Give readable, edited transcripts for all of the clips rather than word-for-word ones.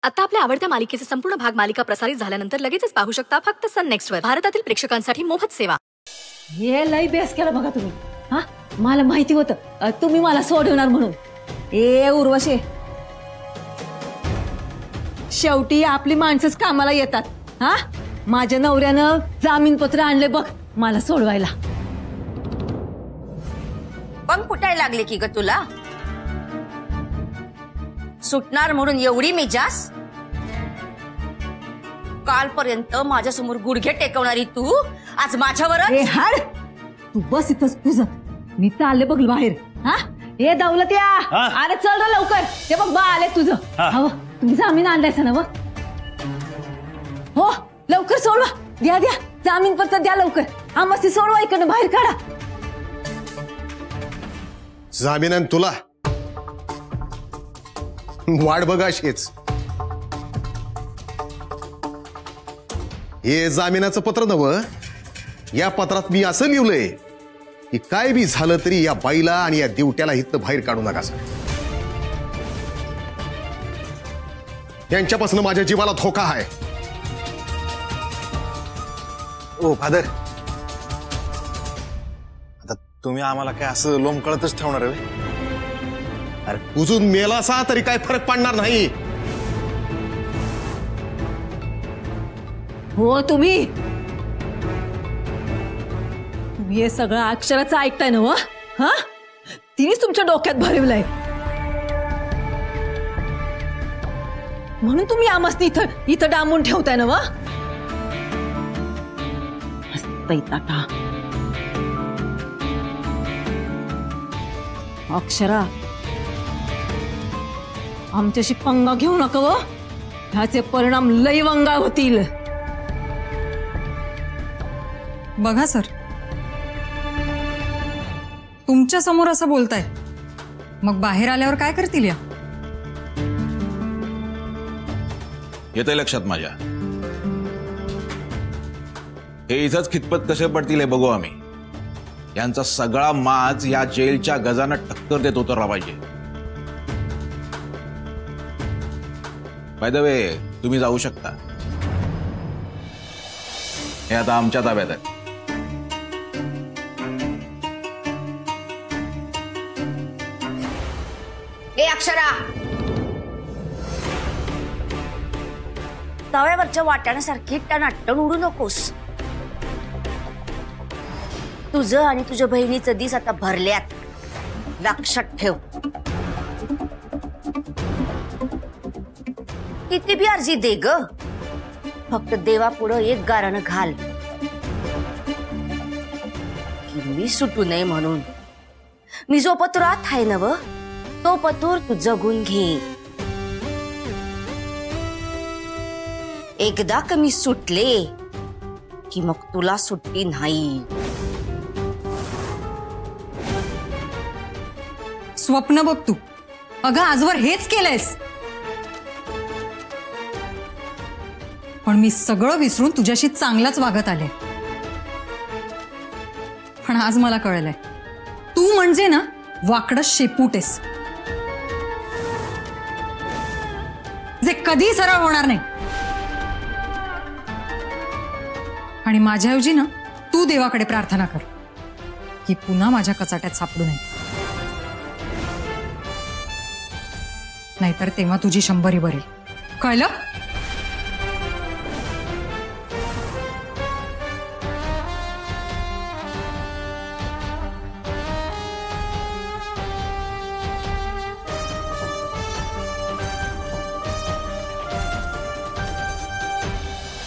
आता आपल्या आवडत्या मालिकेचे संपूर्ण भाग मालिका प्रसारित झाल्यानंतर लगेचच पाहू शकता फक्त सन नेक्स्ट वर. भारतातील प्रेक्षकांसाठी मोफत सेवा. हे लई बेस केला बघा तुम्ही. हा, मला माहिती होतं तुम्ही मला सोडवणार म्हणून. ए उर्वशी, शेवटी आपली माणसंच कामाला येतात. हा, माझ्या नवऱ्यानं जामीनपत्र आणले बघ मला सोडवायला. पण फुटायला लागले की ग तुला? सुटणार म्हणून एवढी मिजास? कालपर्यंत माझ्या समोर गुडघे टेकवणारी तू आज माझ्यावर. तू बस इथंच तुझं, मी चालले बघ बाहेर. हा, हे दौलत या. अरे चल रे लवकर, ते बघ बा आले तुझं. हो, तुम्ही जामीन आणलायसा ना? हो लवकर सोडवा. द्या द्या जामीन पत्र द्या लवकर. हा मस्ती सोडवा, इकडनं बाहेर काढा. जामीन तुला वाट बघा अशीच. हे जामिनाचं पत्र नवं, या पत्रात मी असं लिहिलंय की काय बी झालं तरी या बाईला आणि या दिवट्याला इथं बाहेर काढू नका. यांच्यापासून माझ्या जीवाला धोका आहे. ओ फादर, आता तुम्ही आम्हाला काय असं लोंबकळतच ठेवणार आहे? अरे उजून मेलासा तरी काय फरक पडणार नाही. हो तुम्ही हे सगळं अक्षराचं ऐकताय ना? हा, तिनेच तुमच्या डोक्यात भरवलंय म्हणून तुम्ही आमसनी इथं डांबून ठेवताय ना? अक्षरा, आमच्याशी पंगा घेऊ नका व, ह्याचे परिणाम लई वंगाळ होतील. बघा सर, तुमच्या समोर असं बोलताय, मग बाहेर आल्यावर काय करतील? या येतंय लक्षात माझ्या. हे इथंच खितपत कसे पडतील हे बघू आम्ही. यांचा सगळा माज या जेलच्या गजानं टक्कर देत उतरला पाहिजे. बाय द वे, तुम्ही जाऊ शकता. हे आता आमच्या ताब्यात आहे. ए अक्षरा, तव्यावरच्या वाटाण्यासारखी टनाटण उडू नकोस. तुझं आणि तुझ्या बहिणीचं दिस आता भरल्यात, लक्षात ठेव. किती बी अर्जी दे ग, फक्त देवापुढं एक गारानं घाल की मी सुटू नये म्हणून. मी जो पत्रात आहे नव, तो पतूर तू जगून घे. एकदा कमी सुटले की मग तुला सुट्टी नाही. स्वप्न बघ तू. अगं आजवर हेच केलंयस, पण मी सगळं विसरून तुझ्याशी चांगलाच वागत आले. पण आज मला कळलंय, तू म्हणजे ना वाकडं शेपूटेस, जे कधी सरळ होणार नाही. आणि माझ्याऐवजी ना तू देवाकडे प्रार्थना कर की पुन्हा माझ्या कचाट्यात सापडू नये. नाहीतर तेव्हा तुझी 100 भरेल. कळलं?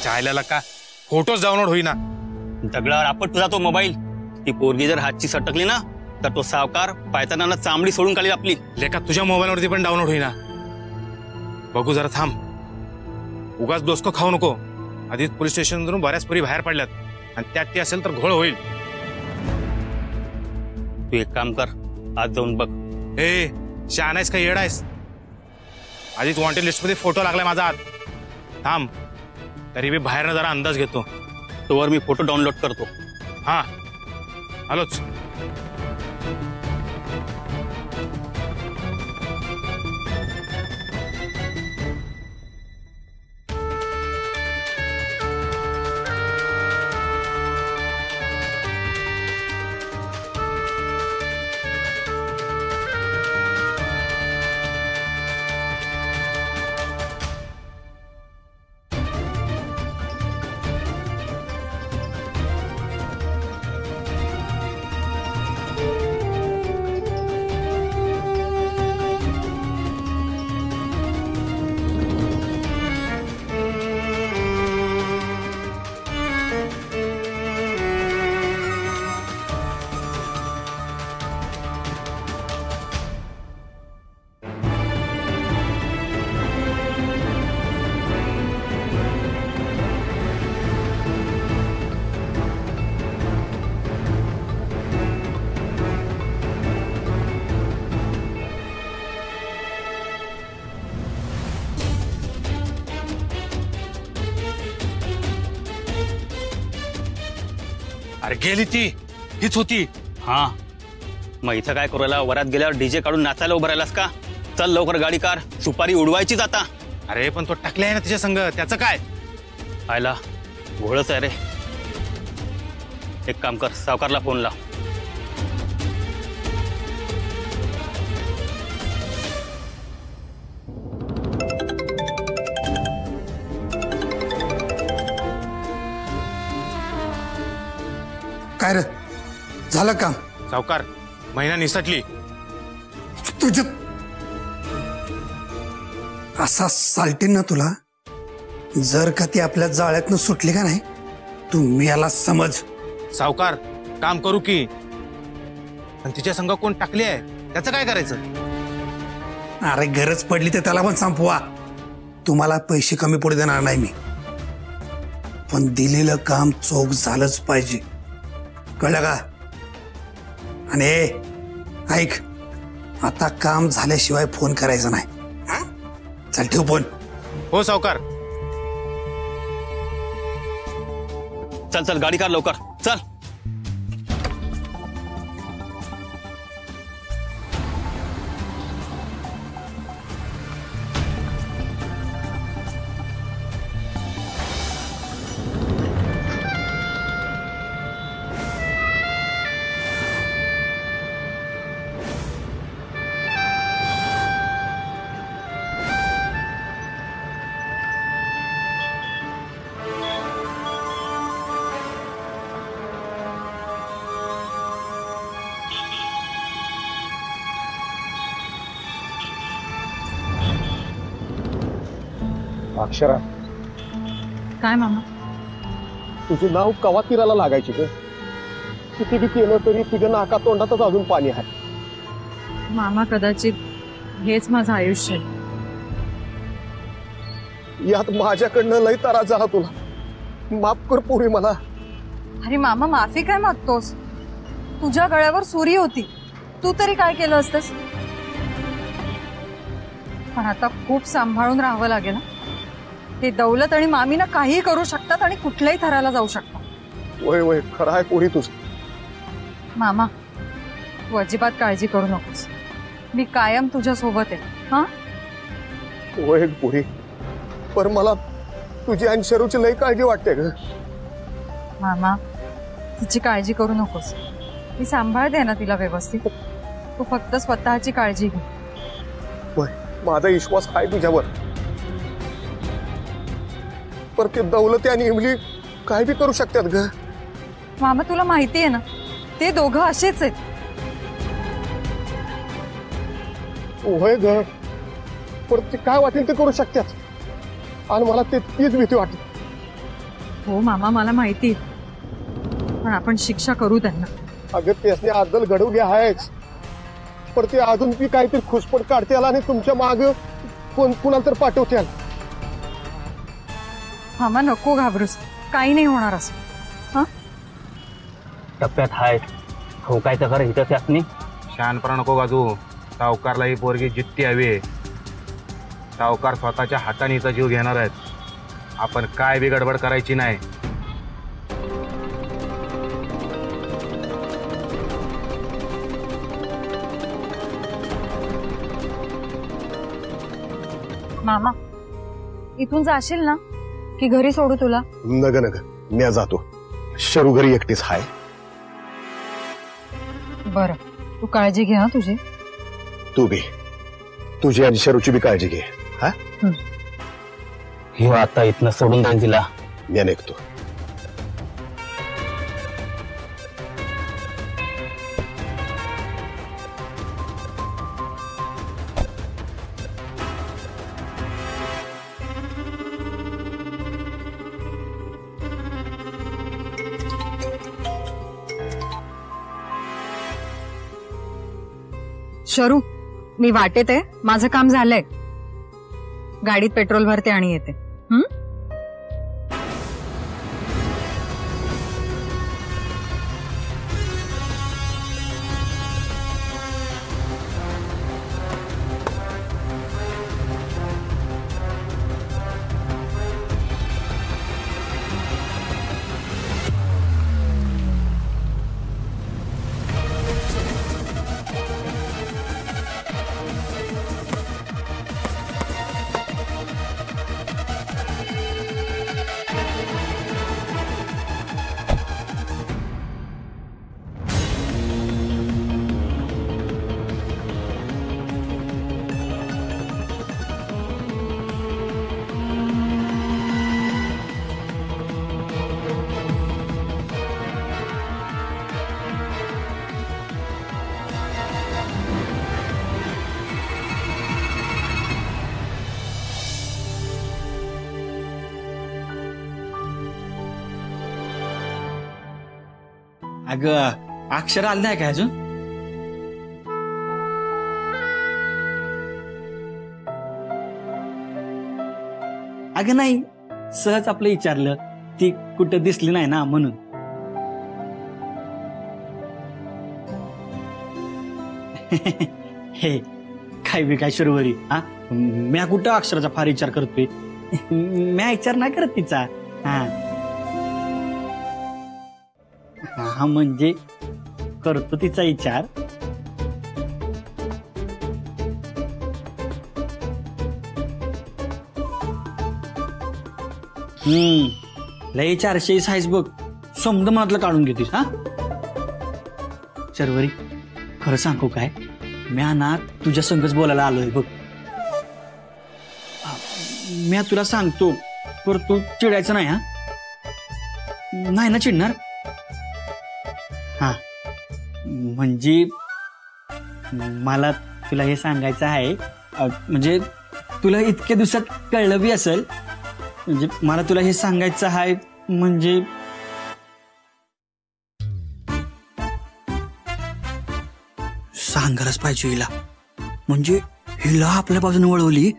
चायला का फोटोज डाउनलोड होईना. दगडावर आपट तुझा तो मोबाईल. ती पोरगी जर हातची सटकली ना, तर तो सावकार पायताना चांबडी सोडून काढली आपली. लेका तुझ्या मोबाईलवरती पण डाउनलोड होईना. बघू जरा थांब, उगाच डोसको खाऊ नको. आधीच पोलीस स्टेशनवरून बऱ्याच पोरी बाहेर पडल्यात आणि त्यात ती असेल तर घोळ होईल. तू एक काम कर, आज जाऊन बघ. ए शहाणा आहेस का येडा आहेस? आधीच वॉन्टेड लिस्ट मध्ये फोटो लागलाय माझा आत. थांब, तरी मी बाहेरनं जरा अंदाज घेतो. तोवर मी फोटो डाउनलोड करतो. हा आलोच. अरे गेली ती, हीच होती. हा, मग इथं काय करायला? वरात गेल्यावर डीजे काढून नाचायला उभं राहिलास का? चल लवकर गाडी कार, सुपारी उडवायचीच आता. अरे पण तो टाकले आहे ना तिच्या संग, त्याचं काय? आयला घोळच आहे रे. एक काम कर, सावकारला फोन लाव. काय रे, झालं काम? सावकार, महिना निसटली. तुझ असा सालटीन ना तुला, जर का ती आपल्या जाळ्यातनं सुटली का नाही, तू मी याला समज. सावकार, काम करू की, पण तिच्या संग कोण टाकली आहे त्याचं काय करायचं? अरे गरज पडली तर त्याला पण संपवा. तुम्हाला पैसे कमी पडू देणार नाही मी, पण दिलेलं काम चोख झालंच पाहिजे, कळलं का? आणि ऐक, आता काम झाल्याशिवाय फोन करायचा नाही. चल ठेव फोन. हो सावकार. चल चल गाडी कार लवकर, चल. अक्षरा, काय मामा? तुझे नाव कवा तीराला लागायचे ग? किती बी केलं तरी तुझ्या नाका तोंडातच अजून पाणी आहे. मामा, कदाचित हेच माझं आयुष्य आहे. यात माझ्याकडनं लय तारा झाला तुला. माफ कर पोरी मला. अरे मामा, माफी काय मागतोस? तुझ्या गळ्यावर सुरी होती, तू तरी काय केलं असतंस? पण आता खूप सांभाळून राहावं लागेल. हे दौलत आणि मामीना काहीही करू शकतात आणि कुठल्याही थराला जाऊ शकतात. वय वय, खरं आहे पोरी तुझं. मामा, तू अजिबात काळजी करू नकोस, मी कायम तुझ्या सोबत आहे. हा वय पोरी, पर मला तुझी आणि शरूची लय काळजी वाटते ग. मामा, तिची काळजी करू नकोस, मी सांभाळते ना तिला व्यवस्थित. तू फक्त स्वतःची काळजी घे. वय, माझा विश्वास आहे तुझ्यावर, पर ते दौलत आणि इमली काय बी करू शकतात ग. मामा, तुला माहिती आहे ना, ते दोघं असेच आहेत. होय ग, पण ते काय वाटेल ते करू शकतात, आणि मला ते तीच भीती वाटते. हो मामा, मला माहिती, पण आपण शिक्षा करू त्यांना. अगं त्यासने अद्दल घडवली आहेच, पण ते अजून बी काहीतरी खुसपट काढते आणि तुमच्या माग कुणाला तर पाठवते. मामा, नको घाबरूस, काही नाही होणार असं. हा, टप्प्यात हाय हो, काय तर कर इथं त्यासनी. शहाणपणा नको गाजू. सावकारला ही पोरगी जित्ती हवी. सावकार स्वतःच्या हाताने हिचा जीव घेणार आहेत. आपण काय बी गडबड करायची नाही. मामा, इथून जाशील ना की घरी सोडू तुला? नग नग, मी जातो. शरू घरी एकटीच हाय. बरं, तू काळजी घे. हा, तुझी तू बी, तुझी आणि शरूची बी काळजी घे. हा, ही आता इथनं सोडून जाईल तिला. मी निघतो. शरू, मी वाटेत आहे, माझं काम झालंय. गाडीत पेट्रोल भरते आणि येते. अगं अक्षर आलं नाही काय अजून? अगं नाही, सहज आपलं विचारलं, ती कुठं दिसली नाही ना म्हणून. हे काय बी काय शर्वरी, हा म्या कुठं अक्षराचा फार विचार करतोय? म्या विचार नाही करत तिचा. हा म्हणजे करतो तिचा विचार. लय 400 आहेस बघ, समज मनातलं काढून घेतीस. हा शर्वरी, खरं सांगू काय, म्या ना तुझ्या संगच बोलायला आलोय बघ. म्या तुला सांगतो, पर तू चिडायचं नाही. हा नाही ना चिडणार? हा म्हणजे मला तुला हे सांगायचं आहे, म्हणजे तुला इतक्या दिवसात कळलं बी असेल, म्हणजे मला तुला हे सांगायचं आहे, म्हणजे सांगायलाच पाहिजे हिला. म्हणजे हिला आपल्या बाजूने वळवली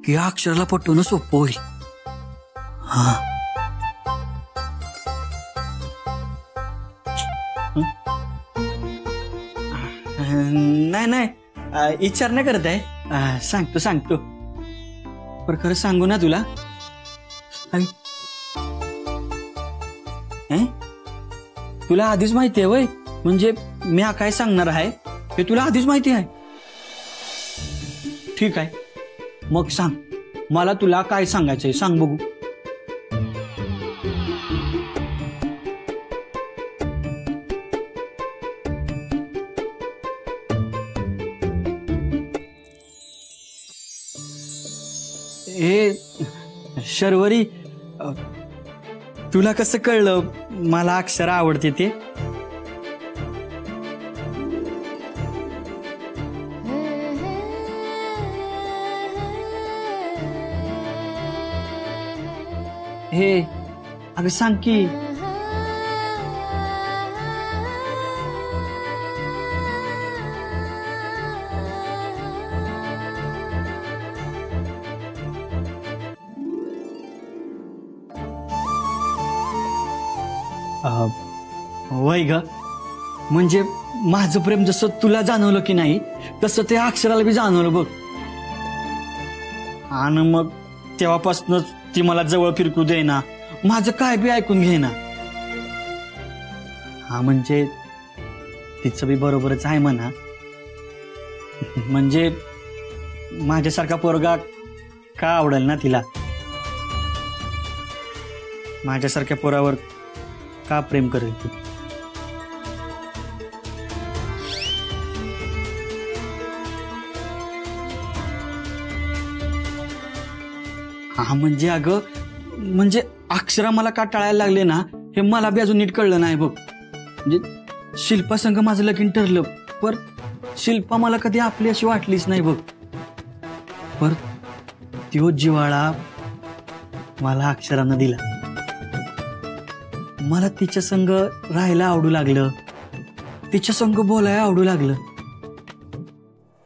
की अक्षराला पटवणं सोपं होईल. हा नाही नाही, विचार नाही करत आहे. सांगतो पर खरं सांगू ना तुला, तुला आधीच माहिती आहे वय, म्हणजे मी काय सांगणार आहे हे तुला आधीच माहिती आहे. ठीक आहे, मग सांग मला तुला काय सांगायचंय, सांग बघू. हे शर्वरी, तुला कसं कळलं मला अक्षर आवडते ते? हे अगं सांग की. वय ग, म्हणजे माझं प्रेम जसं तुला जाणवलं की नाही, तसं ते अक्षराला बी जाणवलं बघ. आणि मग तेव्हापासूनच ती मला जवळ फिरकू देना, माझं काय बी ऐकून घेना. हा म्हणजे तिचं बी बरोबरच आहे म्हणा. म्हणजे माझ्यासारखा पोरगा का आवडेल ना तिला? माझ्यासारख्या पोरावर का प्रेम करेल तू? हा म्हणजे अगं, म्हणजे अक्षरा मला का टाळायला लागले ना हे मला बी अजून नीट कळलं नाही बघ. म्हणजे शिल्पा संग माझं लगीन ठरलं, पर शिल्पा मला कधी आपली अशी वाटलीच नाही बघ. पर तो जिव्हाळा मला अक्षरानं दिला. मला तिच्या संग राहायला आवडू लागलं, तिच्या संग बोलायला आवडू लागलं.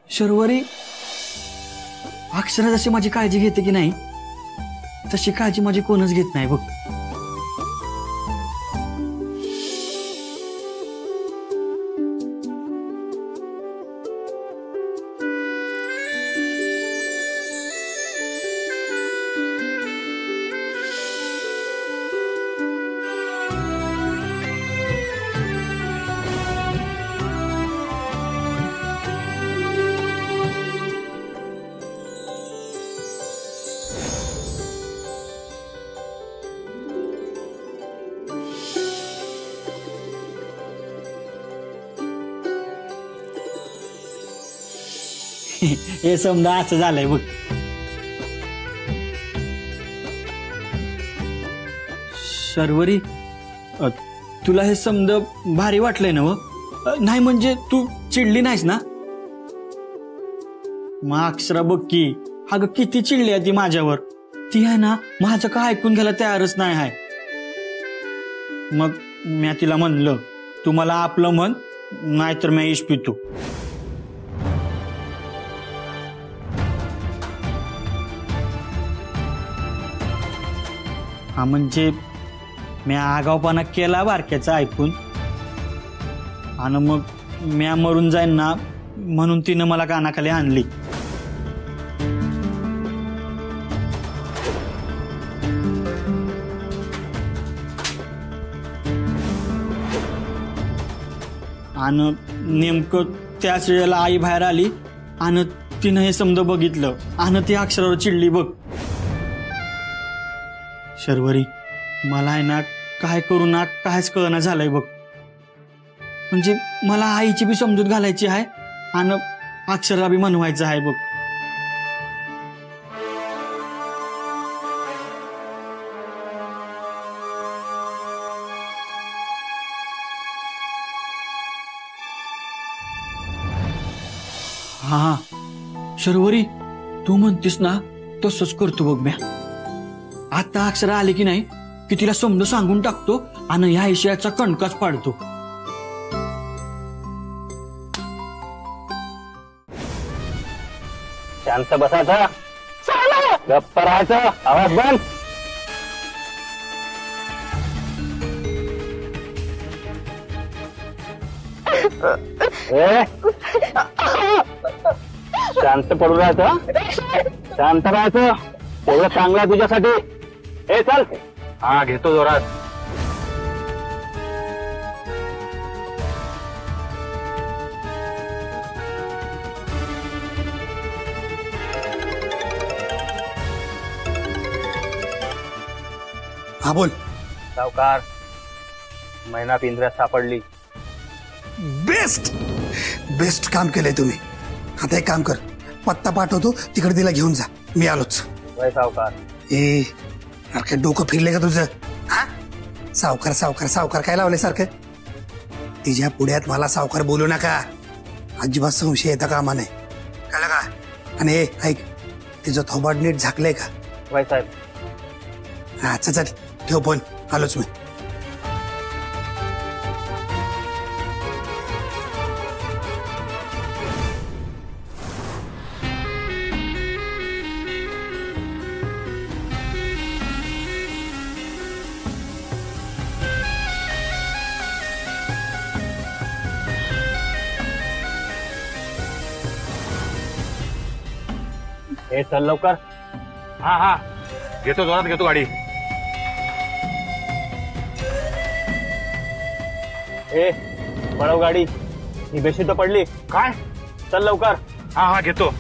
शर्वरी, अक्षरा जशी माझी काळजी घेते की नाही, तशी काळजी माझी कोणच घेत नाही बघ. हे समजा असं झालंय बघ. शर्वरी, तुला हे समज भारी वाटलंय ना? नाही म्हणजे तू चिडली नाहीस ना? मग अक्षरा बघ की, अगं किती चिडली आहे ती माझ्यावर. ती आहे ना माझं का ऐकून घ्यायला तयारच नाही आहे. मग मी तिला म्हणलं तू मला आपलं म्हण, नाहीतर मी इश पितो. हा म्हणजे मी आगावपणा केला बारक्याचा ऐकून, आणि मग म्या मरून जाईन ना म्हणून तिनं मला कानाखाली आणली. आणि नेमकं त्याच वेळेला आई बाहेर आली आणि तिनं हे समज बघितलं आणि ती अक्षरावर चिडली बघ. शर्वरी, मला आहे ना काय करू ना कायच कळना झालंय बघ. म्हणजे मला आईची बी समजूत घालायची आहे आणि अक्षरला बी म्हणवायचं आहे बघ. हा शर्वरी, तू म्हणतीस ना तसंच करतो बघ. म्या आता अक्षरा आले की नाही की तिला समज सांगून टाकतो आणि ह्या विषयाचा कणकाच पाडतो. शांत बसायचा, गप्प राहायचं, आवाज बंद. शांत पडून राहायचं, शांत राहायचं, एवढं चांगलं आहे तुझ्यासाठी. ए चल. हा घेतो जोरात. हा बोल. सावकार, महिना पिंजऱ्यात सापडली. बेस्ट बेस्ट काम केलंय तुम्ही. आता एक काम कर, पत्ता पाठवतो, तिकडे तिला घेऊन जा, मी आलोच. वय सावकार. ए अरे काय डोकं फिरले का तुझं? हा सावकार सावकार सावकार काय लावले सारखं? तिच्या पुढ्यात मला सावकार बोलू नका, अजिबात संशय येता कामा नाही, कळलं का? आणि ए ऐक, तिचं थोबाड नीट झाकलंय का? वय साहेब. हा चल चल, ठेव फोन, आलोच मी. हे चल लवकर. हा हा घेतो, जोरात घेतो गाडी. ए पळव गाडी, ही बेशुद्ध पडली. काय? चल लवकर. हा हा घेतो.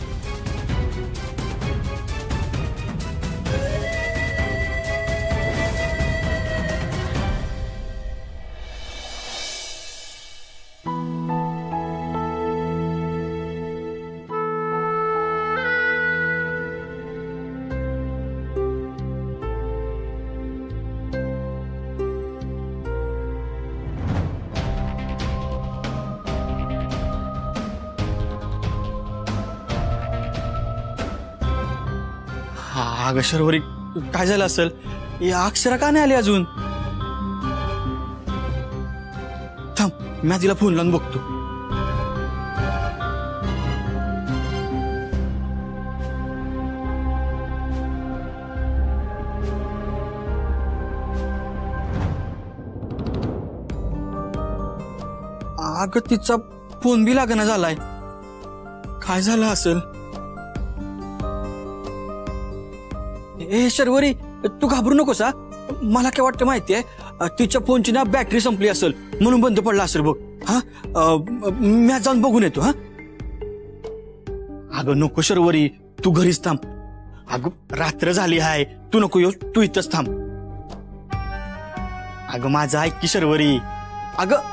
अगं शर्वरी, काय झालं असेल? या अक्षरा का नाही आली अजून? थांब, मी तिला फोन लावून बघतो. अगं तिचा फोन बी लागना झालाय. काय झालं असेल? ए शर्वरी, तू घाबरू नकोस. हा मला काय वाटतं माहितीये, तिच्या फोनची ना बॅटरी संपली असेल म्हणून बंद पडला असेल बघ. हा मी जाऊन बघून येतो. हा अगं नको शर्वरी, तू घरीच थांब. अगं रात्र झाली आहे, तू नको येऊ, तू इथंच थांब. अगं माझं ऐक की शर्वरी. अगं